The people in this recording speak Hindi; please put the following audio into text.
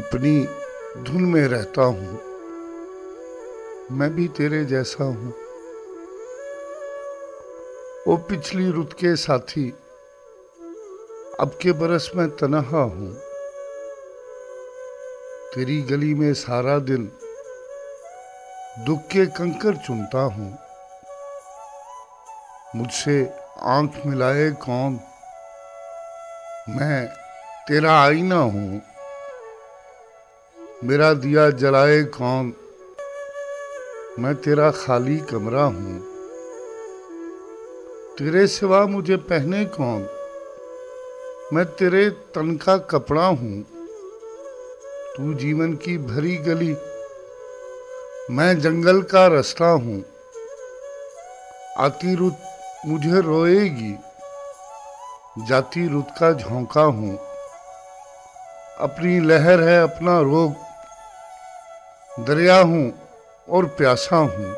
अपनी धुन में रहता हूँ। मैं भी तेरे जैसा हूँ। ओ पिछली रुत के साथी, अब के बरस में तन्हा हूँ। तेरी गली में सारा दिन दुख के कंकर चुनता हूँ। मुझसे आंख मिलाए कौन, मैं तेरा आईना हूँ। मेरा दिया जलाए कौन, मैं तेरा खाली कमरा हूँ। तेरे सिवा मुझे पहने कौन, मैं तेरे तन का कपड़ा हूँ। तू जीवन की भरी गली, मैं जंगल का रास्ता हूँ। आती रुत मुझे रोएगी, जाती रुत का झोंका हूँ। अपनी लहर है अपना रोग, दरिया हूँ और प्यासा हूँ।